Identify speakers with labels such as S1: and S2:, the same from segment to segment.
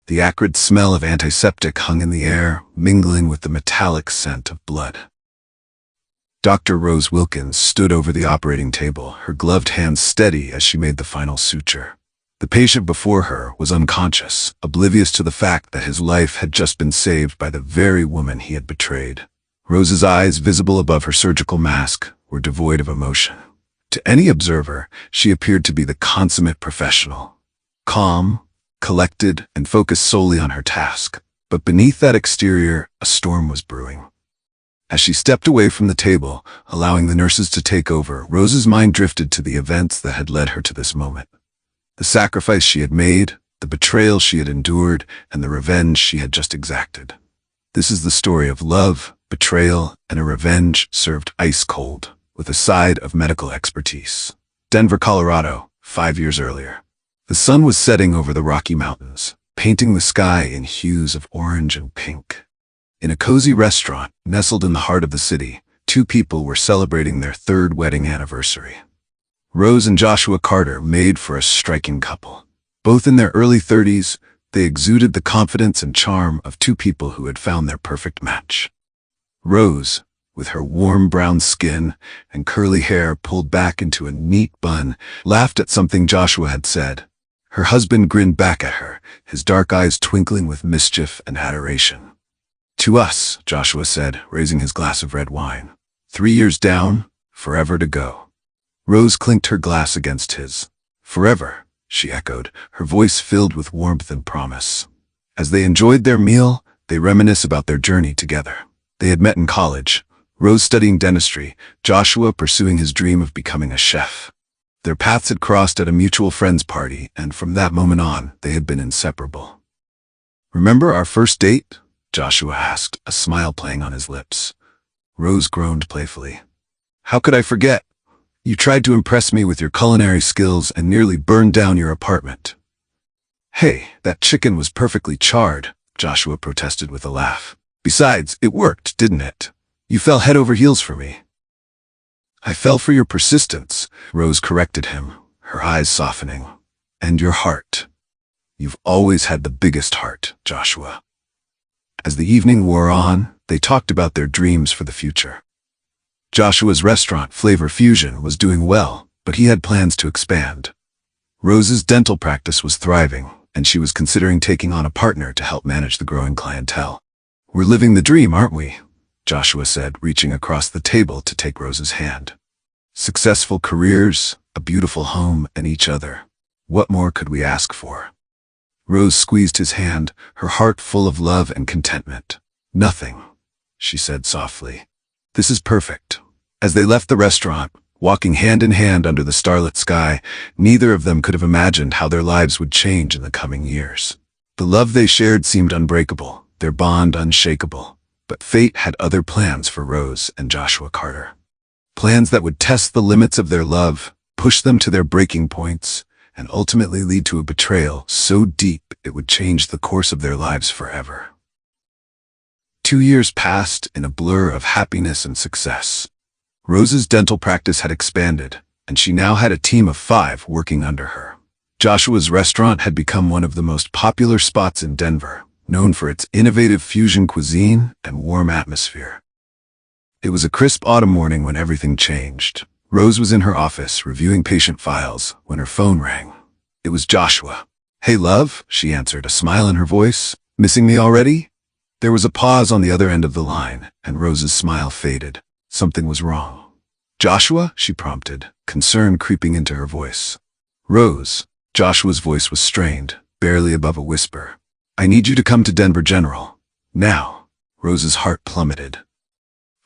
S1: The acrid smell of antiseptic hung in the air, mingling with the metallic scent of blood. Dr. Rose Wilkins stood over the operating table, her gloved hands steady as she made the final suture. The patient before her was unconscious, oblivious to the fact that his life had just been saved by the very woman he had betrayed. Rose's eyes, visible above her surgical mask, were devoid of emotion. To any observer, she appeared to be the consummate professional, calm, collected, and focused solely on her task. But beneath that exterior, a storm was brewing. As she stepped away from the table, allowing the nurses to take over, Rose's mind drifted to the events that had led her to this moment. The sacrifice she had made, the betrayal she had endured, and the revenge she had just exacted. This is the story of love, betrayal, and a revenge served ice cold, with a side of medical expertise. Denver, Colorado, 5 years earlier. The sun was setting over the Rocky Mountains, painting the sky in hues of orange and pink. In a cozy restaurant, nestled in the heart of the city, two people were celebrating their third wedding anniversary. Rose and Joshua Carter made for a striking couple. Both in their early 30s, they exuded the confidence and charm of two people who had found their perfect match. Rose, with her warm brown skin and curly hair pulled back into a neat bun, laughed at something Joshua had said. Her husband grinned back at her, his dark eyes twinkling with mischief and adoration. "To us," Joshua said, raising his glass of red wine. 3 years down, forever to go." Rose clinked her glass against his. "Forever," she echoed, her voice filled with warmth and promise. As they enjoyed their meal, they reminisced about their journey together. They had met in college, Rose studying dentistry, Joshua pursuing his dream of becoming a chef. Their paths had crossed at a mutual friend's party, and from that moment on, they had been inseparable. "Remember our first date?" Joshua asked, a smile playing on his lips. Rose groaned playfully. "How could I forget? You tried to impress me with your culinary skills and nearly burned down your apartment." "Hey, that chicken was perfectly charred," Joshua protested with a laugh. "Besides, it worked, didn't it? You fell head over heels for me." "I fell for your persistence," Rose corrected him, her eyes softening. "And your heart. You've always had the biggest heart, Joshua." As the evening wore on, they talked about their dreams for the future. Joshua's restaurant, Flavor Fusion, was doing well, but he had plans to expand. Rose's dental practice was thriving, and she was considering taking on a partner to help manage the growing clientele. "We're living the dream, aren't we?" Joshua said, reaching across the table to take Rose's hand. "Successful careers, a beautiful home, and each other. What more could we ask for?" Rose squeezed his hand, her heart full of love and contentment. "Nothing," she said softly. "This is perfect." As they left the restaurant, walking hand in hand under the starlit sky, neither of them could have imagined how their lives would change in the coming years. The love they shared seemed unbreakable, their bond unshakable. But fate had other plans for Rose and Joshua Carter. Plans that would test the limits of their love, push them to their breaking points, and ultimately lead to a betrayal so deep it would change the course of their lives forever. 2 years passed in a blur of happiness and success. Rose's dental practice had expanded, and she now had a team of 5 working under her. Joshua's restaurant had become one of the most popular spots in Denver, known for its innovative fusion cuisine and warm atmosphere. It was a crisp autumn morning when everything changed. Rose was in her office reviewing patient files when her phone rang. It was Joshua. "Hey, love," she answered, a smile in her voice. "Missing me already?" There was a pause on the other end of the line, and Rose's smile faded. Something was wrong. "Joshua?" she prompted, concern creeping into her voice. "Rose." Joshua's voice was strained, barely above a whisper. "I need you to come to Denver General. Now." Rose's heart plummeted.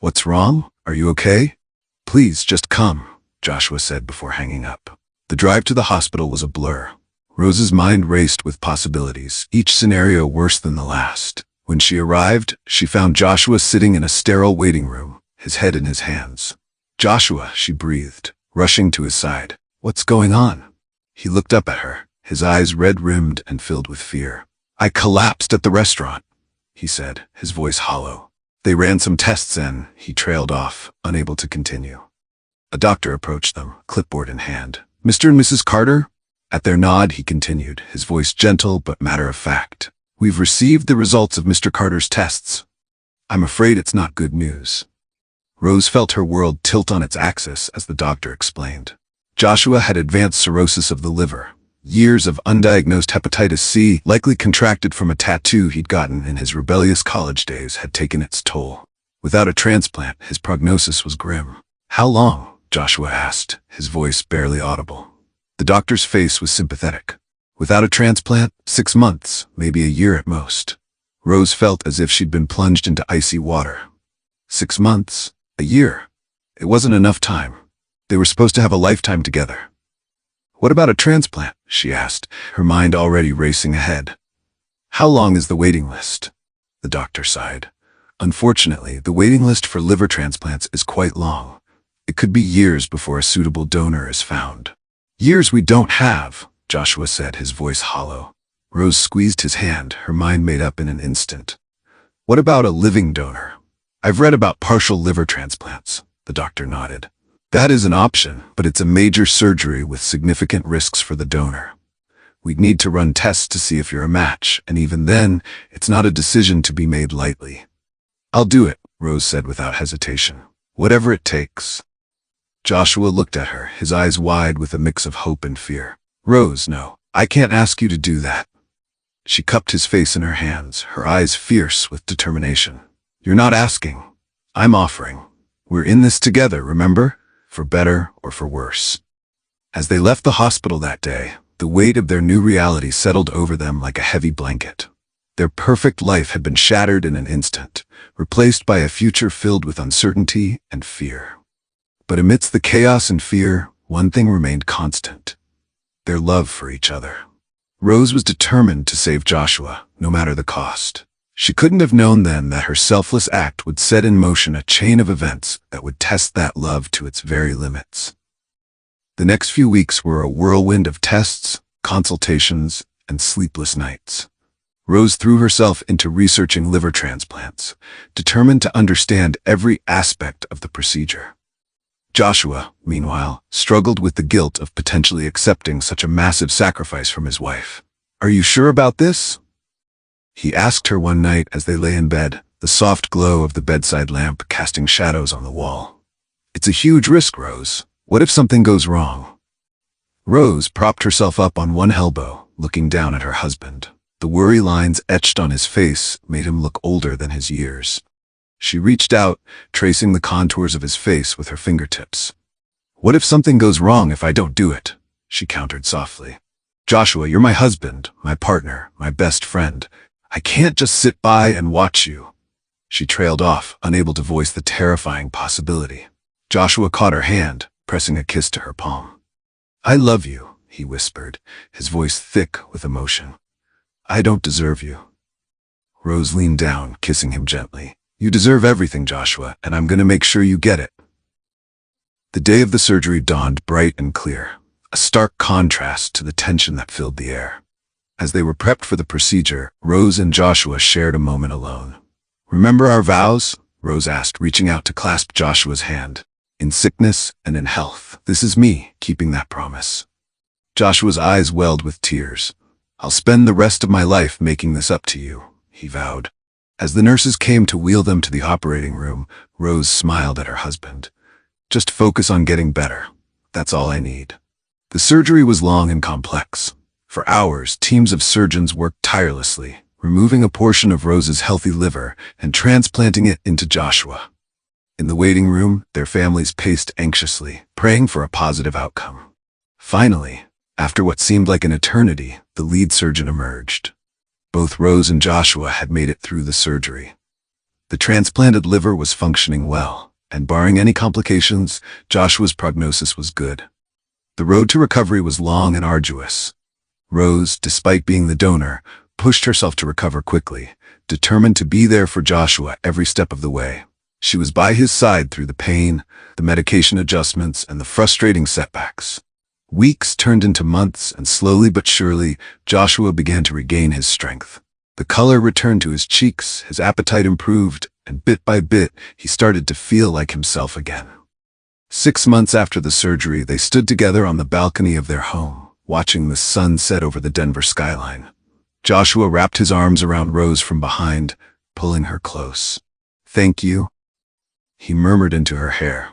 S1: "What's wrong? Are you okay?" "Please, just come," Joshua said before hanging up. The drive to the hospital was a blur. Rose's mind raced with possibilities, each scenario worse than the last. When she arrived, she found Joshua sitting in a sterile waiting room, his head in his hands. "Joshua," she breathed, rushing to his side. "What's going on?" He looked up at her, his eyes red-rimmed and filled with fear. "I collapsed at the restaurant," he said, his voice hollow. "They ran some tests and," he trailed off, unable to continue. A doctor approached them, clipboard in hand. "Mr. and Mrs. Carter?" At their nod, he continued, his voice gentle but matter-of-fact. We've received the results of Mr. Carter's tests. I'm afraid it's not good news. Rose felt her world tilt on its axis as the doctor explained. Joshua had advanced cirrhosis of the liver. Years of undiagnosed hepatitis C, likely contracted from a tattoo he'd gotten in his rebellious college days, had taken its toll. Without a transplant, his prognosis was grim. How long? Joshua asked, his voice barely audible. The doctor's face was sympathetic. Without a transplant, 6 months, maybe a year at most. Rose felt as if she'd been plunged into icy water. 6 months? A year? It wasn't enough time. They were supposed to have a lifetime together. What about a transplant? She asked, her mind already racing ahead. How long is the waiting list? The doctor sighed. Unfortunately, the waiting list for liver transplants is quite long. It could be years before a suitable donor is found. Years we don't have, Joshua said, his voice hollow. Rose squeezed his hand, her mind made up in an instant. What about a living donor? I've read about partial liver transplants. The doctor nodded. That is an option, but it's a major surgery with significant risks for the donor. We'd need to run tests to see if you're a match, and even then, it's not a decision to be made lightly. I'll do it, Rose said without hesitation. Whatever it takes. Joshua looked at her, his eyes wide with a mix of hope and fear. Rose, no, I can't ask you to do that. She cupped his face in her hands, her eyes fierce with determination. You're not asking. I'm offering. We're in this together, remember? For better or for worse. As they left the hospital that day, the weight of their new reality settled over them like a heavy blanket. Their perfect life had been shattered in an instant, replaced by a future filled with uncertainty and fear. But amidst the chaos and fear, one thing remained constant: their love for each other. Rose was determined to save Joshua, no matter the cost. She couldn't have known then that her selfless act would set in motion a chain of events that would test that love to its very limits. The next few weeks were a whirlwind of tests, consultations, and sleepless nights. Rose threw herself into researching liver transplants, determined to understand every aspect of the procedure. Joshua, meanwhile, struggled with the guilt of potentially accepting such a massive sacrifice from his wife. Are you sure about this? He asked her one night as they lay in bed, the soft glow of the bedside lamp casting shadows on the wall. It's a huge risk, Rose. What if something goes wrong? Rose propped herself up on one elbow, looking down at her husband. The worry lines etched on his face made him look older than his years. She reached out, tracing the contours of his face with her fingertips. What if something goes wrong if I don't do it? She countered softly. Joshua, you're my husband, my partner, my best friend. I can't just sit by and watch you. She trailed off, unable to voice the terrifying possibility. Joshua caught her hand, pressing a kiss to her palm. I love you, he whispered, his voice thick with emotion. I don't deserve you. Rose leaned down, kissing him gently. You deserve everything, Joshua, and I'm going to make sure you get it. The day of the surgery dawned bright and clear, a stark contrast to the tension that filled the air. As they were prepped for the procedure, Rose and Joshua shared a moment alone. Remember our vows? Rose asked, reaching out to clasp Joshua's hand. In sickness and in health, this is me keeping that promise. Joshua's eyes welled with tears. I'll spend the rest of my life making this up to you, he vowed. As the nurses came to wheel them to the operating room, Rose smiled at her husband. Just focus on getting better. That's all I need. The surgery was long and complex. For hours, teams of surgeons worked tirelessly, removing a portion of Rose's healthy liver and transplanting it into Joshua. In the waiting room, their families paced anxiously, praying for a positive outcome. Finally, after what seemed like an eternity, the lead surgeon emerged. Both Rose and Joshua had made it through the surgery. The transplanted liver was functioning well, and barring any complications, Joshua's prognosis was good. The road to recovery was long and arduous. Rose, despite being the donor, pushed herself to recover quickly, determined to be there for Joshua every step of the way. She was by his side through the pain, the medication adjustments, and the frustrating setbacks. Weeks turned into months, and slowly but surely, Joshua began to regain his strength. The color returned to his cheeks, his appetite improved, and bit by bit, he started to feel like himself again. 6 months after the surgery, they stood together on the balcony of their home, watching the sun set over the Denver skyline. Joshua wrapped his arms around Rose from behind, pulling her close. "Thank you," he murmured into her hair,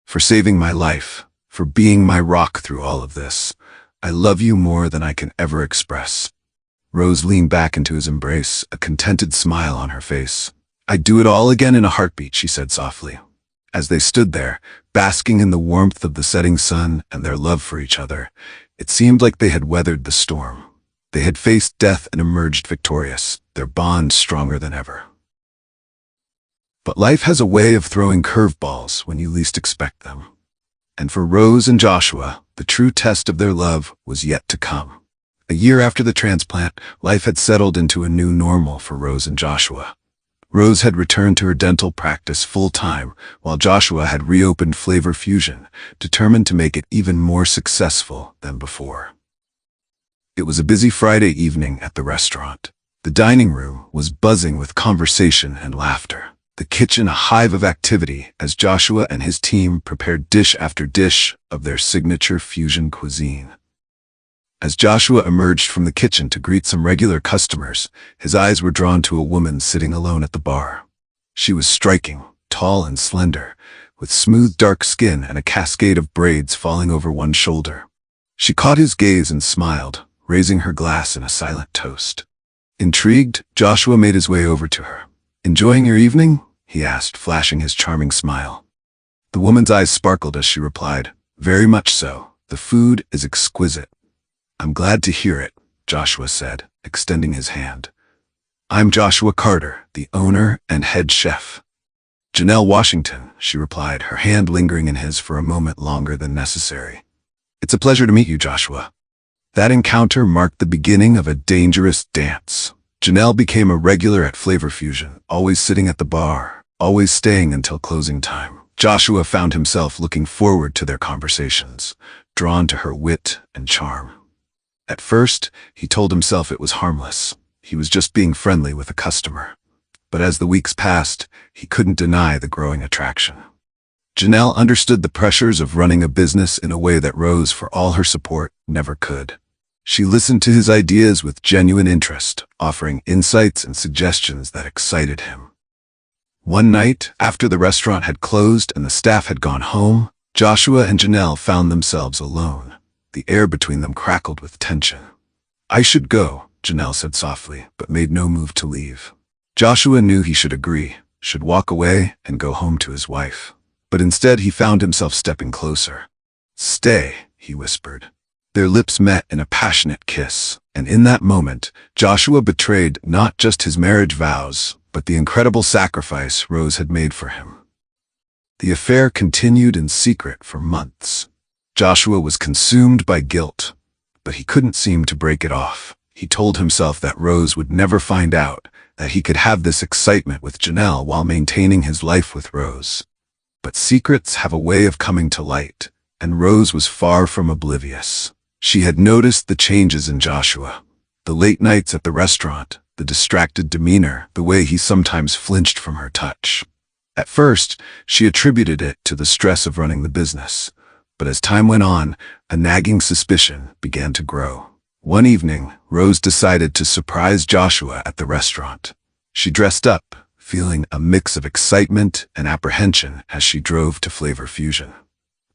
S1: "for saving my life, for being my rock through all of this. I love you more than I can ever express." Rose leaned back into his embrace, a contented smile on her face. "I'd do it all again in a heartbeat," she said softly. As they stood there, basking in the warmth of the setting sun and their love for each other, it seemed like they had weathered the storm. They had faced death and emerged victorious, their bond stronger than ever. But life has a way of throwing curveballs when you least expect them. And for Rose and Joshua, the true test of their love was yet to come. A year after the transplant, life had settled into a new normal for Rose and Joshua. Rose had returned to her dental practice full-time, while Joshua had reopened Flavor Fusion, determined to make it even more successful than before. It was a busy Friday evening at the restaurant. The dining room was buzzing with conversation and laughter, the kitchen a hive of activity as Joshua and his team prepared dish after dish of their signature fusion cuisine. As Joshua emerged from the kitchen to greet some regular customers, his eyes were drawn to a woman sitting alone at the bar. She was striking, tall and slender, with smooth dark skin and a cascade of braids falling over one shoulder. She caught his gaze and smiled, raising her glass in a silent toast. Intrigued, Joshua made his way over to her. "Enjoying your evening?" he asked, flashing his charming smile. The woman's eyes sparkled as she replied, "Very much so. The food is exquisite." "I'm glad to hear it," Joshua said, extending his hand. "I'm Joshua Carter, the owner and head chef." "Janelle Washington," she replied, her hand lingering in his for a moment longer than necessary. "It's a pleasure to meet you, Joshua." That encounter marked the beginning of a dangerous dance. Janelle became a regular at Flavor Fusion, always sitting at the bar, always staying until closing time. Joshua found himself looking forward to their conversations, drawn to her wit and charm. At first, he told himself it was harmless. He was just being friendly with a customer. But as the weeks passed, he couldn't deny the growing attraction. Janelle understood the pressures of running a business in a way that Rose, for all her support, never could. She listened to his ideas with genuine interest, offering insights and suggestions that excited him. One night, after the restaurant had closed and the staff had gone home, Joshua and Janelle found themselves alone. The air between them crackled with tension. "I should go," Janelle said softly, but made no move to leave. Joshua knew he should agree, should walk away and go home to his wife. But instead he found himself stepping closer. "Stay," he whispered. Their lips met in a passionate kiss, and in that moment, Joshua betrayed not just his marriage vows, but the incredible sacrifice Rose had made for him. The affair continued in secret for months. Joshua was consumed by guilt, but he couldn't seem to break it off. He told himself that Rose would never find out, that he could have this excitement with Janelle while maintaining his life with Rose. But secrets have a way of coming to light, and Rose was far from oblivious. She had noticed the changes in Joshua, the late nights at the restaurant, the distracted demeanor, the way he sometimes flinched from her touch. At first, she attributed it to the stress of running the business. But as time went on, a nagging suspicion began to grow. One evening, Rose decided to surprise Joshua at the restaurant. She dressed up, feeling a mix of excitement and apprehension as she drove to Flavor Fusion.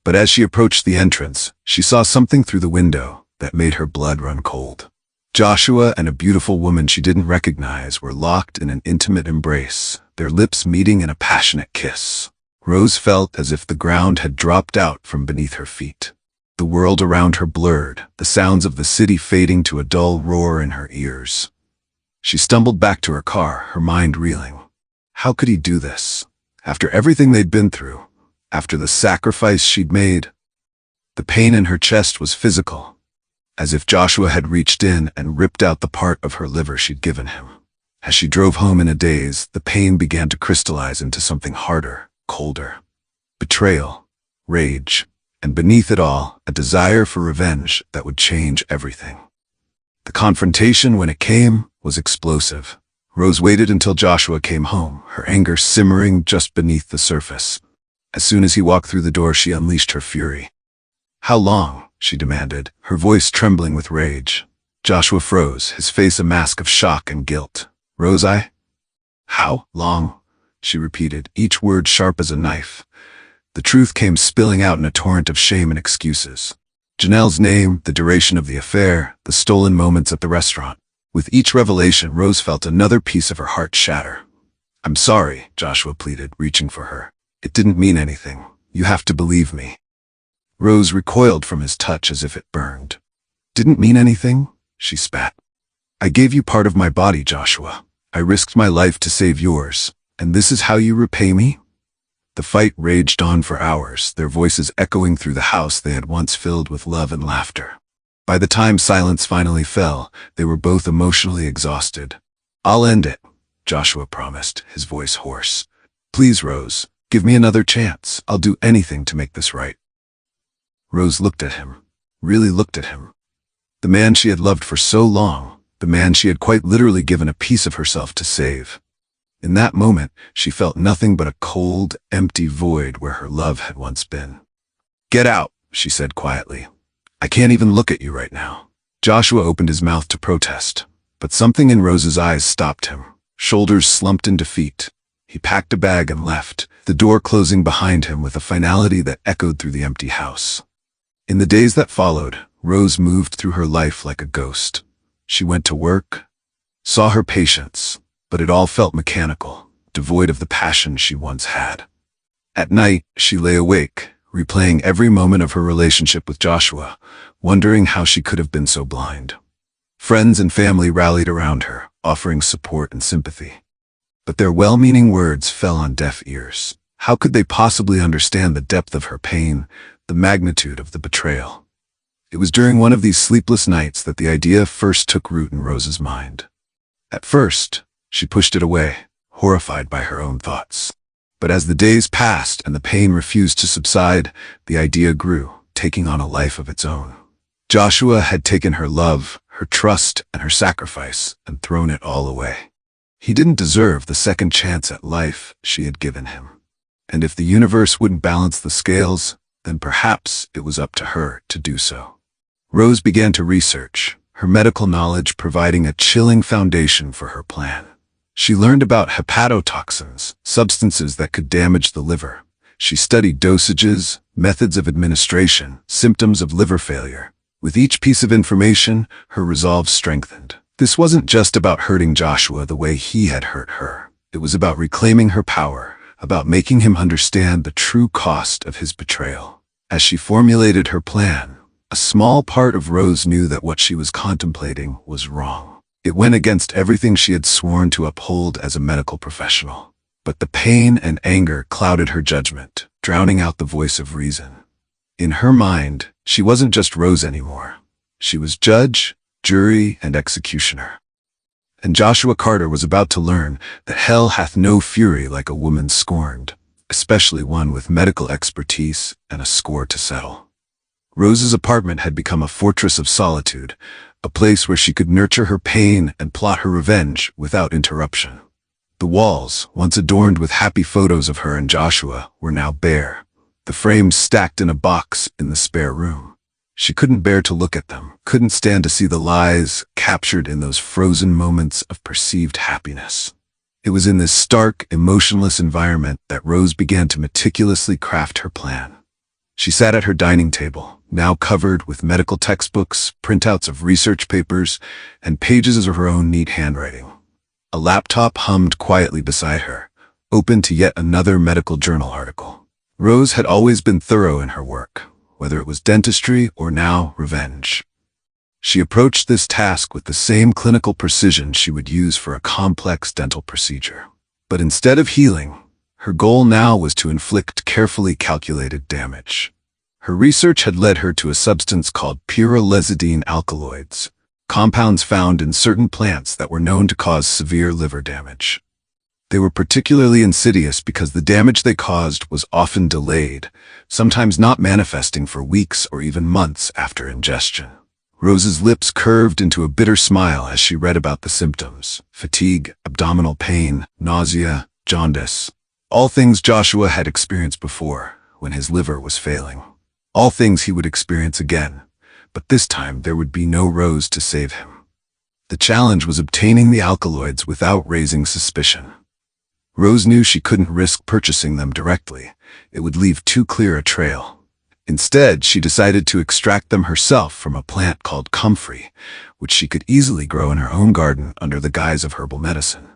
S1: But as she approached the entrance, she saw something through the window that made her blood run cold. Joshua and a beautiful woman she didn't recognize were locked in an intimate embrace, their lips meeting in a passionate kiss. Rose felt as if the ground had dropped out from beneath her feet. The world around her blurred, the sounds of the city fading to a dull roar in her ears. She stumbled back to her car, her mind reeling. How could he do this? After everything they'd been through, after the sacrifice she'd made? The pain in her chest was physical, as if Joshua had reached in and ripped out the part of her liver she'd given him. As she drove home in a daze, the pain began to crystallize into something harder, colder. Betrayal, rage, and beneath it all, a desire for revenge that would change everything. The confrontation, when it came, was explosive. Rose waited until Joshua came home, her anger simmering just beneath the surface. As soon as he walked through the door, she unleashed her fury. "How long?" she demanded, her voice trembling with rage. Joshua froze, his face a mask of shock and guilt. Rose, How long? She repeated, each word sharp as a knife. The truth came spilling out in a torrent of shame and excuses. Janelle's name, the duration of the affair, the stolen moments at the restaurant. With each revelation, Rose felt another piece of her heart shatter. I'm sorry, Joshua pleaded, reaching for her. It didn't mean anything. You have to believe me. Rose recoiled from his touch as if it burned. Didn't mean anything? She spat. I gave you part of my body, Joshua. I risked my life to save yours. And this is how you repay me? The fight raged on for hours, their voices echoing through the house they had once filled with love and laughter. By the time silence finally fell, they were both emotionally exhausted. I'll end it, Joshua promised, his voice hoarse. Please, Rose, give me another chance. I'll do anything to make this right. Rose looked at him, really looked at him. The man she had loved for so long, the man she had quite literally given a piece of herself to save. In that moment, she felt nothing but a cold, empty void where her love had once been. Get out, she said quietly. I can't even look at you right now. Joshua opened his mouth to protest, but something in Rose's eyes stopped him. Shoulders slumped in defeat. He packed a bag and left, the door closing behind him with a finality that echoed through the empty house. In the days that followed, Rose moved through her life like a ghost. She went to work, saw her patients, but it all felt mechanical, devoid of the passion she once had. At night, she lay awake, replaying every moment of her relationship with Joshua, wondering how she could have been so blind. Friends and family rallied around her, offering support and sympathy. But their well-meaning words fell on deaf ears. How could they possibly understand the depth of her pain, the magnitude of the betrayal? It was during one of these sleepless nights that the idea first took root in Rose's mind. At first, she pushed it away, horrified by her own thoughts. But as the days passed and the pain refused to subside, the idea grew, taking on a life of its own. Joshua had taken her love, her trust, and her sacrifice, and thrown it all away. He didn't deserve the second chance at life she had given him. And if the universe wouldn't balance the scales, then perhaps it was up to her to do so. Rose began to research, her medical knowledge providing a chilling foundation for her plan. She learned about hepatotoxins, substances that could damage the liver. She studied dosages, methods of administration, symptoms of liver failure. With each piece of information, her resolve strengthened. This wasn't just about hurting Joshua the way he had hurt her. It was about reclaiming her power, about making him understand the true cost of his betrayal. As she formulated her plan, a small part of Rose knew that what she was contemplating was wrong. It went against everything she had sworn to uphold as a medical professional. But the pain and anger clouded her judgment, drowning out the voice of reason. In her mind, she wasn't just Rose anymore. She was judge, jury, and executioner. And Joshua Carter was about to learn that hell hath no fury like a woman scorned, especially one with medical expertise and a score to settle. Rose's apartment had become a fortress of solitude, a place where she could nurture her pain and plot her revenge without interruption. The walls, once adorned with happy photos of her and Joshua, were now bare, the frames stacked in a box in the spare room. She couldn't bear to look at them, couldn't stand to see the lies captured in those frozen moments of perceived happiness. It was in this stark, emotionless environment that Rose began to meticulously craft her plan. She sat at her dining table, now covered with medical textbooks, printouts of research papers, and pages of her own neat handwriting. A laptop hummed quietly beside her, open to yet another medical journal article. Rose had always been thorough in her work, whether it was dentistry or now revenge. She approached this task with the same clinical precision she would use for a complex dental procedure. But instead of healing, her goal now was to inflict carefully calculated damage. Her research had led her to a substance called pyrrolizidine alkaloids, compounds found in certain plants that were known to cause severe liver damage. They were particularly insidious because the damage they caused was often delayed, sometimes not manifesting for weeks or even months after ingestion. Rose's lips curved into a bitter smile as she read about the symptoms: fatigue, abdominal pain, nausea, jaundice. All things Joshua had experienced before, when his liver was failing. All things he would experience again, but this time there would be no Rose to save him. The challenge was obtaining the alkaloids without raising suspicion. Rose knew she couldn't risk purchasing them directly. It would leave too clear a trail. Instead, she decided to extract them herself from a plant called comfrey, which she could easily grow in her own garden under the guise of herbal medicine.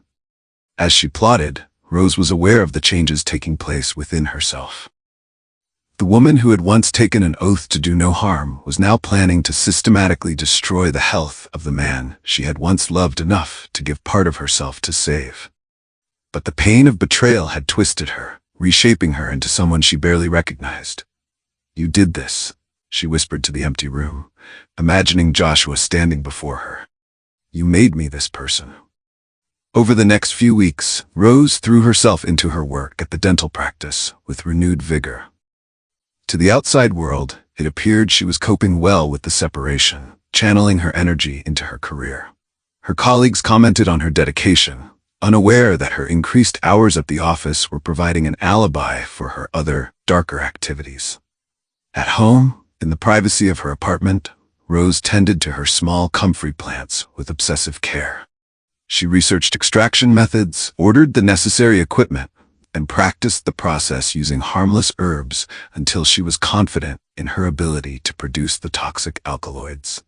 S1: As she plotted, Rose was aware of the changes taking place within herself. The woman who had once taken an oath to do no harm was now planning to systematically destroy the health of the man she had once loved enough to give part of herself to save. But the pain of betrayal had twisted her, reshaping her into someone she barely recognized. "You did this," she whispered to the empty room, imagining Joshua standing before her. "You made me this person." Over the next few weeks, Rose threw herself into her work at the dental practice with renewed vigor. To the outside world, it appeared she was coping well with the separation, channeling her energy into her career. Her colleagues commented on her dedication, unaware that her increased hours at the office were providing an alibi for her other, darker activities. At home, in the privacy of her apartment, Rose tended to her small comfrey plants with obsessive care. She researched extraction methods, ordered the necessary equipment, and practiced the process using harmless herbs until she was confident in her ability to produce the toxic alkaloids.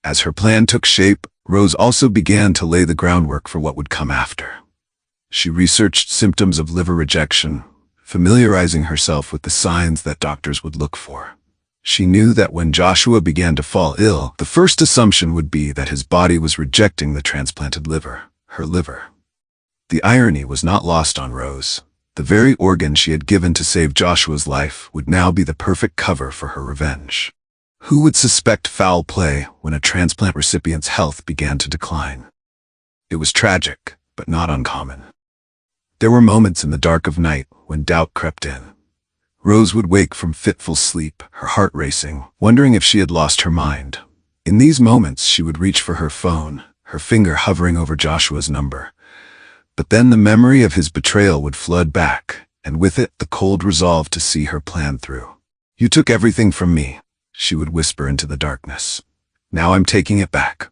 S1: As her plan took shape, Rose also began to lay the groundwork for what would come after. She researched symptoms of liver rejection, familiarizing herself with the signs that doctors would look for. She knew that when Joshua began to fall ill, the first assumption would be that his body was rejecting the transplanted liver, her liver. The irony was not lost on Rose. The very organ she had given to save Joshua's life would now be the perfect cover for her revenge. Who would suspect foul play when a transplant recipient's health began to decline? It was tragic, but not uncommon. There were moments in the dark of night when doubt crept in. Rose would wake from fitful sleep, her heart racing, wondering if she had lost her mind. In these moments, she would reach for her phone, her finger hovering over Joshua's number. But then the memory of his betrayal would flood back, and with it the cold resolve to see her plan through. "You took everything from me," she would whisper into the darkness. "Now I'm taking it back."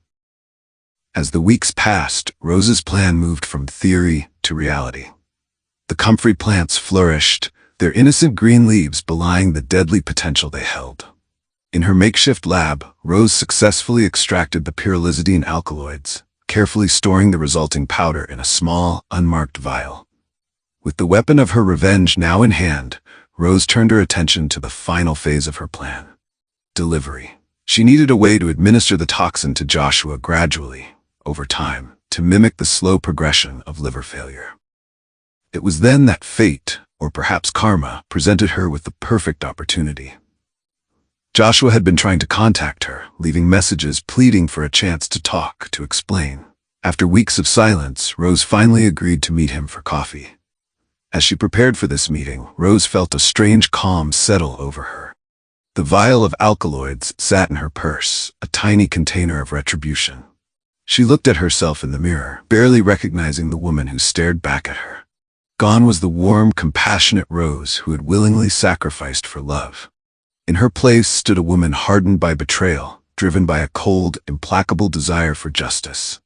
S1: As the weeks passed, Rose's plan moved from theory to reality. The comfrey plants flourished, their innocent green leaves belying the deadly potential they held. In her makeshift lab, Rose successfully extracted the pyrrolizidine alkaloids, carefully storing the resulting powder in a small, unmarked vial. With the weapon of her revenge now in hand, Rose turned her attention to the final phase of her plan: delivery. She needed a way to administer the toxin to Joshua gradually, over time, to mimic the slow progression of liver failure. It was then that fate, or perhaps karma, presented her with the perfect opportunity. Joshua had been trying to contact her, leaving messages pleading for a chance to talk, to explain. After weeks of silence, Rose finally agreed to meet him for coffee. As she prepared for this meeting, Rose felt a strange calm settle over her. The vial of alkaloids sat in her purse, a tiny container of retribution. She looked at herself in the mirror, barely recognizing the woman who stared back at her. Gone was the warm, compassionate Rose who had willingly sacrificed for love. In her place stood a woman hardened by betrayal, driven by a cold, implacable desire for justice.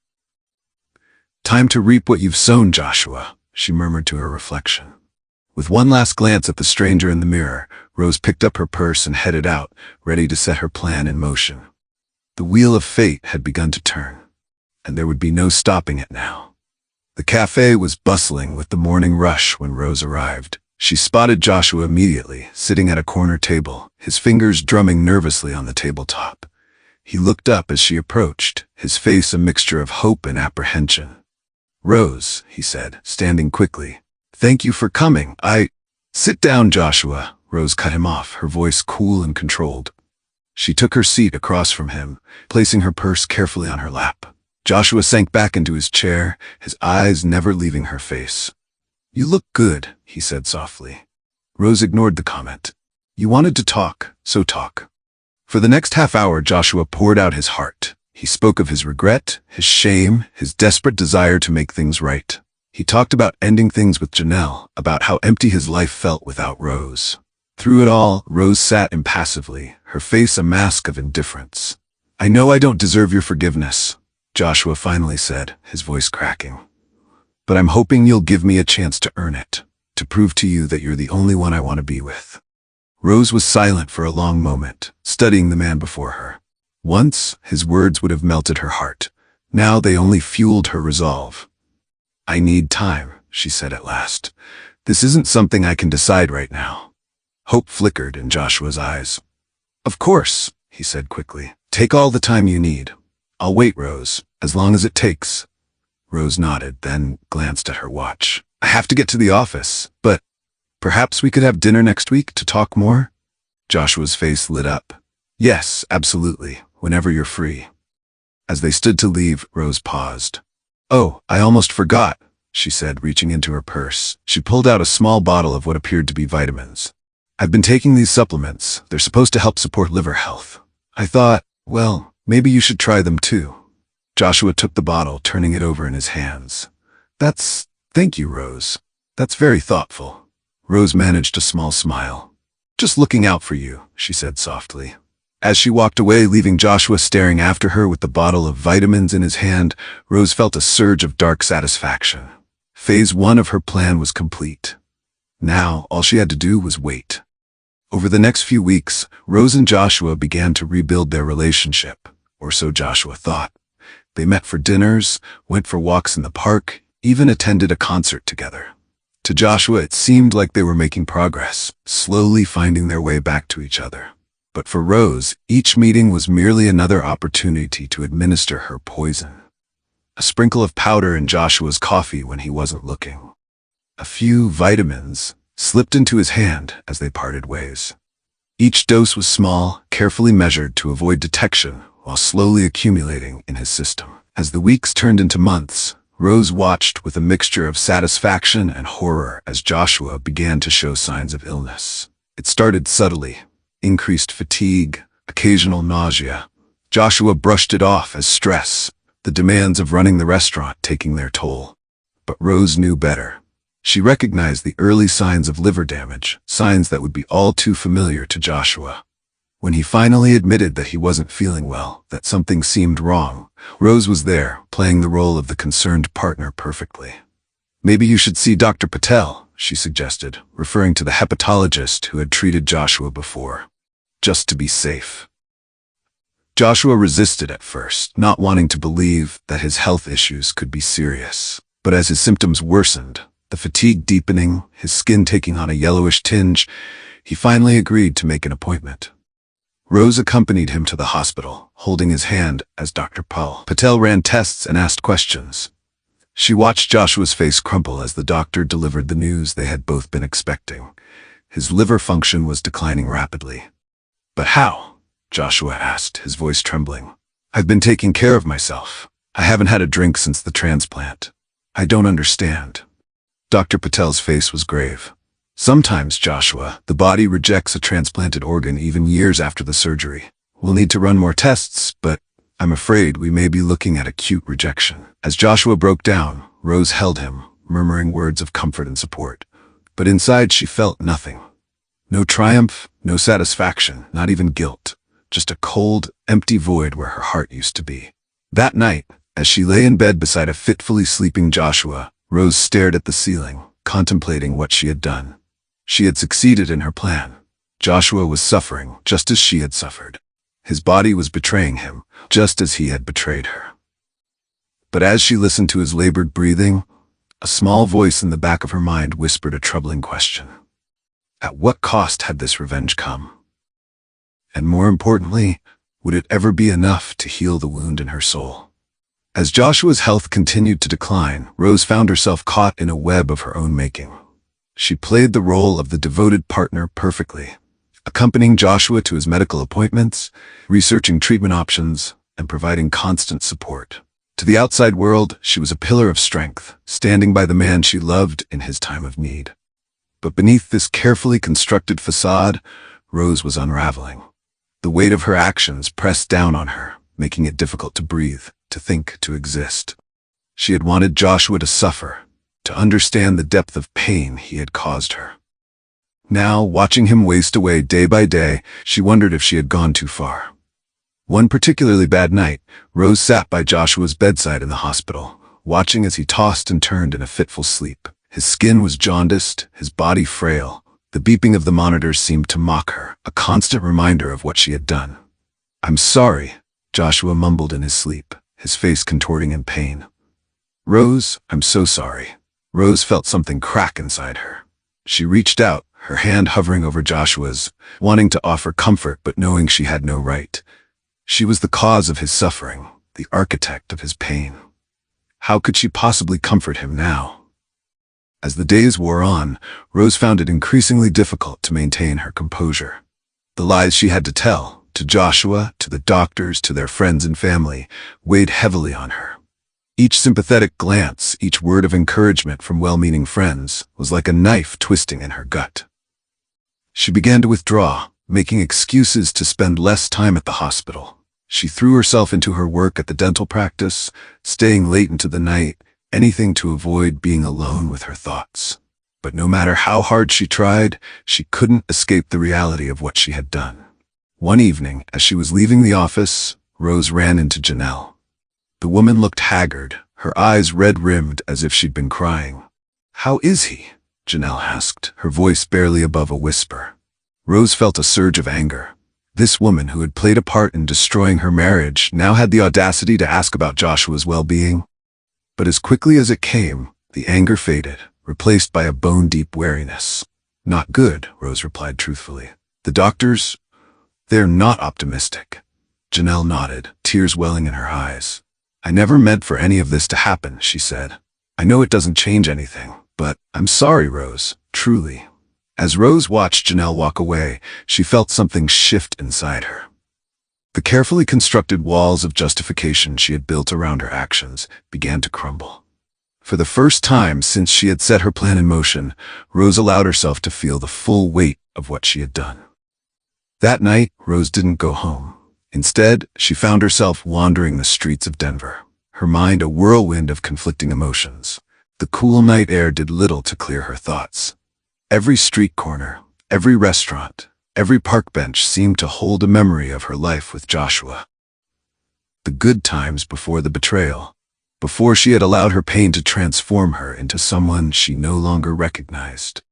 S1: "Time to reap what you've sown, Joshua," she murmured to her reflection. With one last glance at the stranger in the mirror, Rose picked up her purse and headed out, ready to set her plan in motion. The wheel of fate had begun to turn, and there would be no stopping it now. The cafe was bustling with the morning rush when Rose arrived. She spotted Joshua immediately, sitting at a corner table, his fingers drumming nervously on the tabletop. He looked up as she approached, his face a mixture of hope and apprehension. "Rose," he said, standing quickly. "Thank you for coming. Sit down, Joshua," Rose cut him off, her voice cool and controlled. She took her seat across from him, placing her purse carefully on her lap. Joshua sank back into his chair, his eyes never leaving her face. "You look good," he said softly. Rose ignored the comment. "You wanted to talk, so talk." For the next half hour, Joshua poured out his heart. He spoke of his regret, his shame, his desperate desire to make things right. He talked about ending things with Janelle, about how empty his life felt without Rose. Through it all, Rose sat impassively, her face a mask of indifference. "I know I don't deserve your forgiveness," Joshua finally said, his voice cracking. "But I'm hoping you'll give me a chance to earn it, to prove to you that you're the only one I want to be with." Rose was silent for a long moment, studying the man before her. Once, his words would have melted her heart. Now they only fueled her resolve. "I need time," she said at last. "This isn't something I can decide right now." Hope flickered in Joshua's eyes. "Of course," he said quickly. "Take all the time you need. I'll wait, Rose, as long as it takes." Rose nodded, then glanced at her watch. "I have to get to the office, but perhaps we could have dinner next week to talk more?" Joshua's face lit up. "Yes, absolutely, whenever you're free." As they stood to leave, Rose paused. "Oh, I almost forgot," she said, reaching into her purse. She pulled out a small bottle of what appeared to be vitamins. "I've been taking these supplements. They're supposed to help support liver health. I thought, well, maybe you should try them too." Joshua took the bottle, turning it over in his hands. Thank you, Rose. That's very thoughtful." Rose managed a small smile. "Just looking out for you," she said softly. As she walked away, leaving Joshua staring after her with the bottle of vitamins in his hand, Rose felt a surge of dark satisfaction. Phase 1 of her plan was complete. Now, all she had to do was wait. Over the next few weeks, Rose and Joshua began to rebuild their relationship, or so Joshua thought. They met for dinners, went for walks in the park, even attended a concert together. To Joshua, it seemed like they were making progress, slowly finding their way back to each other. But for Rose, each meeting was merely another opportunity to administer her poison. A sprinkle of powder in Joshua's coffee when he wasn't looking. A few vitamins slipped into his hand as they parted ways. Each dose was small, carefully measured to avoid detection while slowly accumulating in his system. As the weeks turned into months, Rose watched with a mixture of satisfaction and horror as Joshua began to show signs of illness. It started subtly. Increased fatigue, occasional nausea. Joshua brushed it off as stress, the demands of running the restaurant taking their toll. But Rose knew better. She recognized the early signs of liver damage, signs that would be all too familiar to Joshua. When he finally admitted that he wasn't feeling well, that something seemed wrong, Rose was there, playing the role of the concerned partner perfectly. "Maybe you should see Dr. Patel," she suggested, referring to the hepatologist who had treated Joshua before. "Just to be safe." Joshua resisted at first, not wanting to believe that his health issues could be serious. But as his symptoms worsened, the fatigue deepening, his skin taking on a yellowish tinge, he finally agreed to make an appointment. Rose accompanied him to the hospital, holding his hand as Dr. Patel ran tests and asked questions. She watched Joshua's face crumple as the doctor delivered the news they had both been expecting. His liver function was declining rapidly. "But how?" Joshua asked, his voice trembling. "I've been taking care of myself. I haven't had a drink since the transplant. I don't understand." Dr. Patel's face was grave. "Sometimes, Joshua, the body rejects a transplanted organ even years after the surgery. We'll need to run more tests, but I'm afraid we may be looking at acute rejection." As Joshua broke down, Rose held him, murmuring words of comfort and support. But inside she felt nothing. No triumph, no satisfaction, not even guilt. Just a cold, empty void where her heart used to be. That night, as she lay in bed beside a fitfully sleeping Joshua, Rose stared at the ceiling, contemplating what she had done. She had succeeded in her plan. Joshua was suffering just as she had suffered. His body was betraying him, just as he had betrayed her. But as she listened to his labored breathing, a small voice in the back of her mind whispered a troubling question. At what cost had this revenge come? And more importantly, would it ever be enough to heal the wound in her soul? As Joshua's health continued to decline, Rose found herself caught in a web of her own making. She played the role of the devoted partner perfectly, accompanying Joshua to his medical appointments, researching treatment options, and providing constant support. To the outside world, she was a pillar of strength, standing by the man she loved in his time of need. But beneath this carefully constructed facade, Rose was unraveling. The weight of her actions pressed down on her, making it difficult to breathe, to think, to exist. She had wanted Joshua to suffer, to understand the depth of pain he had caused her. Now, watching him waste away day by day, she wondered if she had gone too far. One particularly bad night, Rose sat by Joshua's bedside in the hospital, watching as he tossed and turned in a fitful sleep. His skin was jaundiced, his body frail. The beeping of the monitors seemed to mock her, a constant reminder of what she had done. "I'm sorry," Joshua mumbled in his sleep, his face contorting in pain. "Rose, I'm so sorry." Rose felt something crack inside her. She reached out, her hand hovering over Joshua's, wanting to offer comfort but knowing she had no right. She was the cause of his suffering, the architect of his pain. How could she possibly comfort him now? As the days wore on, Rose found it increasingly difficult to maintain her composure. The lies she had to tell, to Joshua, to the doctors, to their friends and family, weighed heavily on her. Each sympathetic glance, each word of encouragement from well-meaning friends, was like a knife twisting in her gut. She began to withdraw, making excuses to spend less time at the hospital. She threw herself into her work at the dental practice, staying late into the night, anything to avoid being alone with her thoughts. But no matter how hard she tried, she couldn't escape the reality of what she had done. One evening, as she was leaving the office, Rose ran into Janelle. The woman looked haggard, her eyes red-rimmed as if she'd been crying. "How is he?" Janelle asked, her voice barely above a whisper. Rose felt a surge of anger. This woman who had played a part in destroying her marriage now had the audacity to ask about Joshua's well-being. But as quickly as it came, the anger faded, replaced by a bone-deep wariness. "Not good," Rose replied truthfully. "The doctors, they're not optimistic." Janelle nodded, tears welling in her eyes. "I never meant for any of this to happen," she said. "I know it doesn't change anything, but I'm sorry, Rose, truly." As Rose watched Janelle walk away, she felt something shift inside her. The carefully constructed walls of justification she had built around her actions began to crumble. For the first time since she had set her plan in motion, Rose allowed herself to feel the full weight of what she had done. That night, Rose didn't go home. Instead, she found herself wandering the streets of Denver, her mind a whirlwind of conflicting emotions. The cool night air did little to clear her thoughts. Every street corner, every restaurant, every park bench seemed to hold a memory of her life with Joshua. The good times before the betrayal, before she had allowed her pain to transform her into someone she no longer recognized.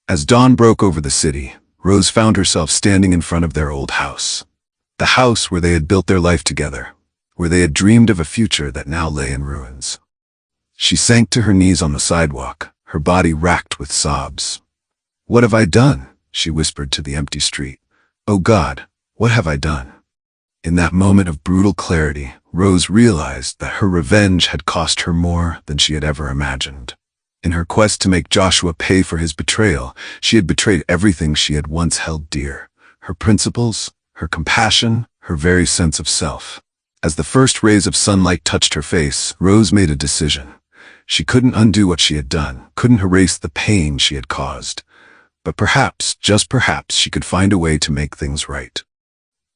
S1: As dawn broke over the city, Rose found herself standing in front of their old house. The house where they had built their life together, where they had dreamed of a future that now lay in ruins. She sank to her knees on the sidewalk, her body racked with sobs. "What have I done?" she whispered to the empty street. "Oh God, what have I done?" In that moment of brutal clarity, Rose realized that her revenge had cost her more than she had ever imagined. In her quest to make Joshua pay for his betrayal, she had betrayed everything she had once held dear: her principles, her compassion, her very sense of self. As the first rays of sunlight touched her face, Rose made a decision. She couldn't undo what she had done, couldn't erase the pain she had caused. But perhaps, just perhaps, she could find a way to make things right.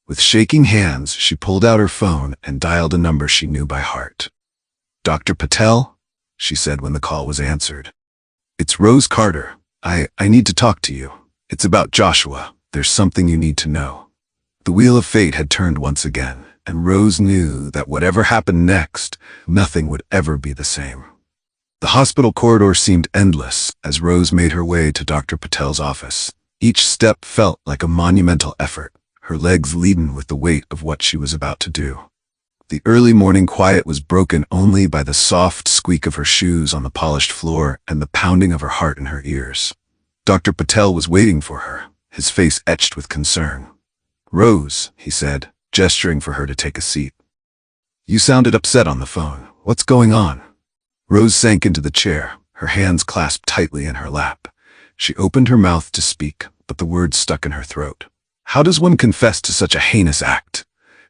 S1: With shaking hands, she pulled out her phone and dialed a number she knew by heart. "Dr. Patel?" she said when the call was answered. "It's Rose Carter. I need to talk to you. It's about Joshua. There's something you need to know." The wheel of fate had turned once again, and Rose knew that whatever happened next, nothing would ever be the same. The hospital corridor seemed endless as Rose made her way to Dr. Patel's office. Each step felt like a monumental effort, her legs laden with the weight of what she was about to do. The early morning quiet was broken only by the soft squeak of her shoes on the polished floor and the pounding of her heart in her ears. Dr. Patel was waiting for her, his face etched with concern. "Rose," he said, gesturing for her to take a seat. "You sounded upset on the phone. What's going on?" Rose sank into the chair, her hands clasped tightly in her lap. She opened her mouth to speak, but the words stuck in her throat. How does one confess to such a heinous act?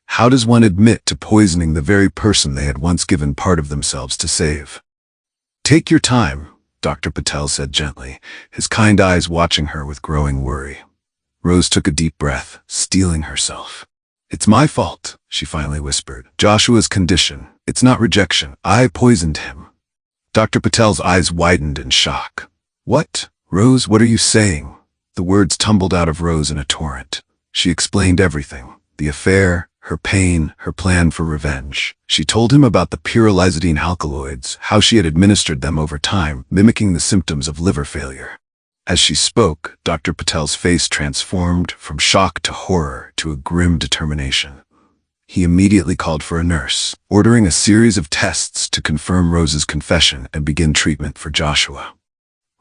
S1: How does one admit to poisoning the very person they had once given part of themselves to save? "Take your time," Dr. Patel said gently, his kind eyes watching her with growing worry. Rose took a deep breath, steeling herself. "It's my fault," she finally whispered. "Joshua's condition. It's not rejection. I poisoned him." Dr. Patel's eyes widened in shock. "What? Rose, what are you saying?" The words tumbled out of Rose in a torrent. She explained everything: the affair, her pain, her plan for revenge. She told him about the pyrrolizidine alkaloids, how she had administered them over time, mimicking the symptoms of liver failure. As she spoke, Dr. Patel's face transformed from shock to horror to a grim determination. He immediately called for a nurse, ordering a series of tests to confirm Rose's confession and begin treatment for Joshua.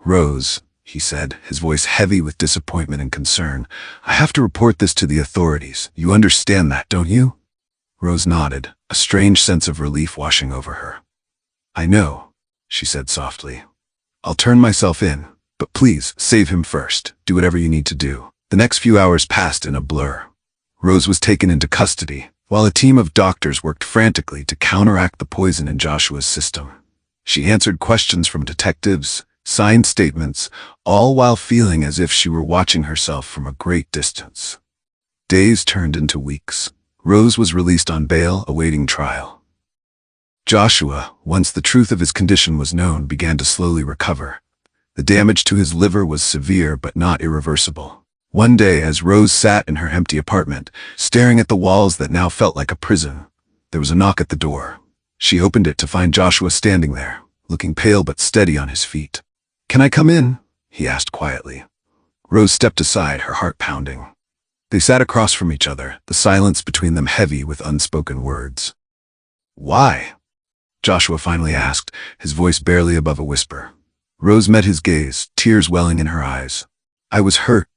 S1: "Rose," he said, his voice heavy with disappointment and concern, "I have to report this to the authorities. You understand that, don't you?" Rose nodded, a strange sense of relief washing over her. "I know," she said softly. "I'll turn myself in, but please, save him first. Do whatever you need to do." The next few hours passed in a blur. Rose was taken into custody, while a team of doctors worked frantically to counteract the poison in Joshua's system. She answered questions from detectives, signed statements, all while feeling as if she were watching herself from a great distance. Days turned into weeks. Rose was released on bail, awaiting trial. Joshua, once the truth of his condition was known, began to slowly recover. The damage to his liver was severe but not irreversible. One day, as Rose sat in her empty apartment, staring at the walls that now felt like a prison, there was a knock at the door. She opened it to find Joshua standing there, looking pale but steady on his feet. "Can I come in?" he asked quietly. Rose stepped aside, her heart pounding. They sat across from each other, the silence between them heavy with unspoken words. "Why?" Joshua finally asked, his voice barely above a whisper. Rose met his gaze, tears welling in her eyes. "I was hurt.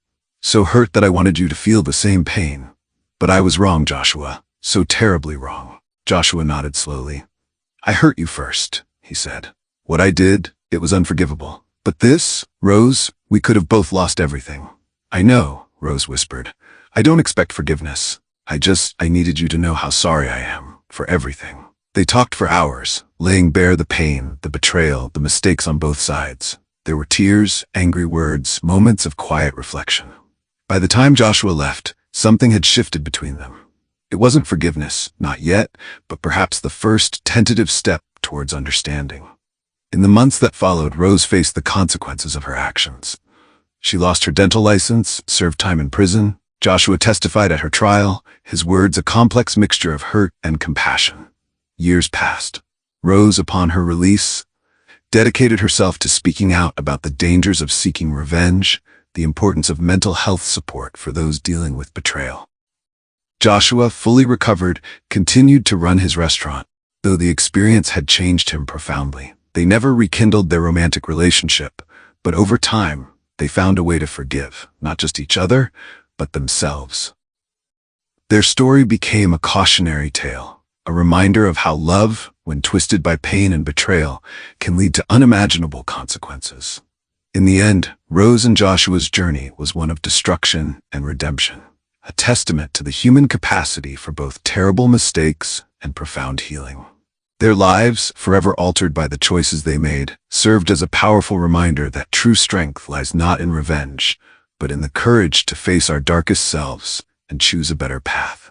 S1: So hurt that I wanted you to feel the same pain. But I was wrong, Joshua. So terribly wrong." Joshua nodded slowly. "I hurt you first," he said. "What I did, it was unforgivable. But this, Rose, we could have both lost everything." "I know," Rose whispered. "I don't expect forgiveness. I needed you to know how sorry I am, for everything." They talked for hours, laying bare the pain, the betrayal, the mistakes on both sides. There were tears, angry words, moments of quiet reflection. By the time Joshua left, something had shifted between them. It wasn't forgiveness, not yet, but perhaps the first tentative step towards understanding. In the months that followed, Rose faced the consequences of her actions. She lost her dental license, served time in prison. Joshua testified at her trial, his words a complex mixture of hurt and compassion. Years passed. Rose, upon her release, dedicated herself to speaking out about the dangers of seeking revenge, the importance of mental health support for those dealing with betrayal. Joshua, fully recovered, continued to run his restaurant, though the experience had changed him profoundly. They never rekindled their romantic relationship, but over time, they found a way to forgive, not just each other, but themselves. Their story became a cautionary tale, a reminder of how love, when twisted by pain and betrayal, can lead to unimaginable consequences. In the end, Rose and Joshua's journey was one of destruction and redemption, a testament to the human capacity for both terrible mistakes and profound healing. Their lives, forever altered by the choices they made, served as a powerful reminder that true strength lies not in revenge, but in the courage to face our darkest selves and choose a better path.